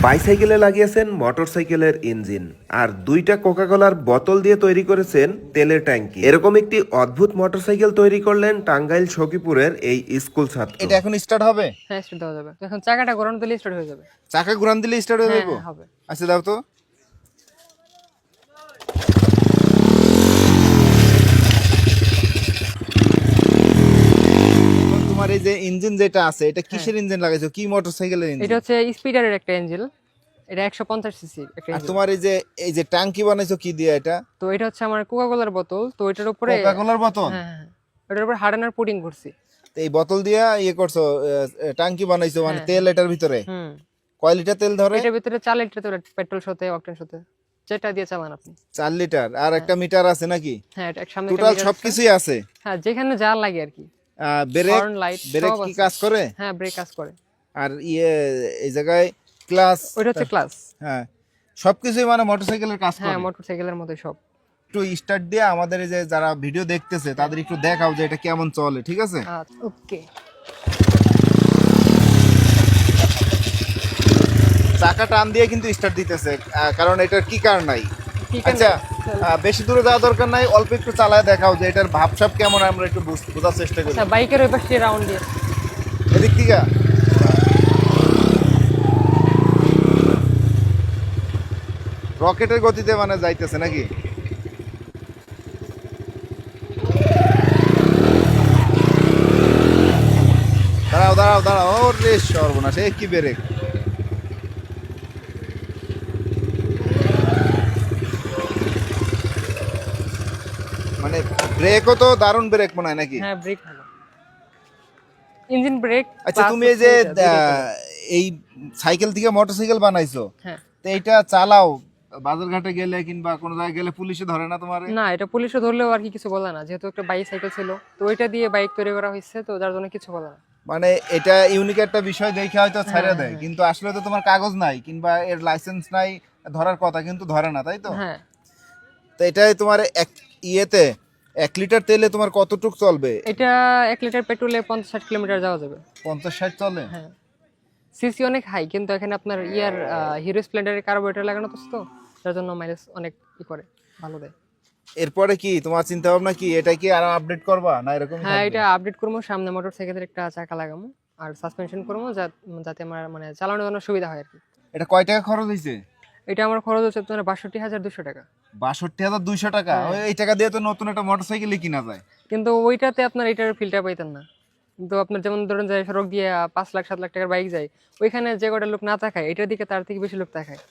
বাইসাইকেলে লাগিয়েছেন মোটরসাইকেলের ইঞ্জিন আর দুইটা কোকাকোলার বোতল দিয়ে তৈরি করেছেন তেলের ট্যাঙ্কি। এরকম একটি অদ্ভুত মোটরসাইকেল তৈরি করলেন টাঙ্গাইল সখীপুরের এই স্কুল ছাত্র। এটা এখন স্টার্ট হবে? হ্যাঁ, স্টার্ট দেওয়া যাবে। এখন চাকাটা ঘোরানো দিলে স্টার্ট হয়ে যাবে। চাকা ঘুরান দিলে স্টার্ট হয়ে হ্যাঁ, যাবে? হ্যাঁ, হবে। আচ্ছা দাও তো। এখন তোমার এই যে ইঞ্জিন যেটা আছে এটা কিসের ইঞ্জিন লাগাইছো? কি মোটরসাইকেলের ইঞ্জিন? এটা হচ্ছে স্পিডারের একটা ইঞ্জিন। এটা 150 সিসি একটা আর ইঞ্জিন। তোমার এই যে ট্যাঙ্কি বানাইছো কি দিয়ে এটা? তো এটা হচ্ছে আমার কোকাকোলার বোতল। তো এটার উপরে কোকাকোলার বোতল? হ্যাঁ, হ্যাঁ, এটার উপরে হার্ডেনার পুডিং করছি। তো এই বোতল দিয়ে ইয়ে করছো, ট্যাঙ্কি বানাইছো, মানে হ্যাঁ, তেল এটার ভিতরে হুম। কয় লিটার তেল ধরে? এটার ভিতরে 4 লিটার তেল, পেট্রোল সাথে অকটেন সাথে যেটা দিয়ে চালান আপনি। 4 লিটার। আর একটা মিটার আছে নাকি? হ্যাঁ, এটা এক সামনে একটা টোটাল মিটার আছে। সবকিছুই আছে? হ্যাঁ, যেখানে যা লাগে আর কি। ব্রেক, হর্ন, লাইট ব্রেক সব কি আছে। কাজ করে? হ্যাঁ, ব্রেক কাজ করে। আর ইয়ে এই জায়গায় ক্লাস? ওইটা হচ্ছে ক্লাস। হ্যাঁ, সবকিছুই মানে মোটরসাইকেলের কাজ হ্যাঁ, করে। মোটরসাইকেলের মতোই সব। একটু স্টার্ট দিয়ে আমাদের এই যে যারা ভিডিও দেখতেছে তাদের একটু দেখাও যে এটা কেমন চলে, ঠিক আছে? আচ্ছা, ওকে। চাকা টান দিয়ে কিন্তু স্টার্ট দিতেছে, কারণ এটার কি কার নাই। ঠিক আছে। আচ্ছা, বেশি দূরে যাওয়া দরকার নাই, অল্প একটু চালায় দেখাও যে এটার ভাবসাব কেমন, আমরা একটু বোঝার চেষ্টা করি। আচ্ছা, বাইকের ওই পাশে রাউন্ড দিয়ে। এদিক থেকে রকেটের গতিতে মানে যাইতেছে নাকি? দাঁড়াও দাঁড়াও দাঁড়াও, ও রে সর্বনাশ, এ কি ব্রেক! মানে ব্রেকও তো দারুণ ব্রেক মনে হয় নাকি? হ্যাঁ, ব্রেক ভালো। Engine brake. আচ্ছা, তুমি এই যে এই সাইকেল থেকে মোটরসাইকেল বানাইছো, হ্যাঁ। তো এইটা চালাও বাজার ঘাটে গেলে কিংবা কোনো জায়গায় গেলে পুলিশে ধরে না তোমারে? না, এটা পুলিশে ধরলেও আর কি কিছু বলে না, যেহেতু একটা বাইসাইকেল ছিল তো ওইটা দিয়ে বাইক তৈরি করা হয়েছে, তো যার জন্য কিছু বলে না। মানে এটা ইউনিক একটা বিষয় দেখে হয়তো ছেড়ে দেয়, কিন্তু আসলে তো তোমার কাগজ নাই কিংবা এর লাইসেন্স নাই, ধরার কথা কিন্তু ধরে না, তাই তো? হ্যাঁ, তো এটাই তোমার এক ইয়েতে 1 লিটার তেলে তোমার কতটুক চলবে? এটা 1 লিটার পেট্রোলে 50-60 কিলোমিটার যাওয়া যাবে। 50-60 চলে? হ্যাঁ, সিসি অনেক হাই, কিন্তু এখানে আপনার হিরো স্প্লেন্ডারের কার্বোরেটর লাগানো তো যার জন্য মাইলেজ অনেক করে, ভালো দেয়। এরপরে কি তোমার চিন্তা ভাবনা কি, এটা কি আরো আপডেট করবা না এরকম? হ্যাঁ, এটা আপডেট করবো, সামনে মোটরসাইকেলের একটা চাকা লাগাবো আর সাসপেনশন করবো, যাতে আমার মানে চালানোর জন্য সুবিধা হয় আর কি। এটা কয় টাকা খরচ হয়েছে? এটা আমার খরচ হচ্ছে তোমার 62,200 টাকা। 62,200 টাকা? হ্যাঁ। এই টাকা দিয়ে তো নতুন একটা মোটরসাইকেলই কিনা যায়। কিন্তু ওইটাতে আপনার এটার ফিল্টার পাইতেন না। কিন্তু আপনার যেমন ধরুন যে সড়ক দিয়ে 5 লাখ 7 লাখ টাকার বাইক যায়, ওইখানে যে কটা লোক না তাকায় এটার দিকে তার থেকে বেশি লোক তাকায়।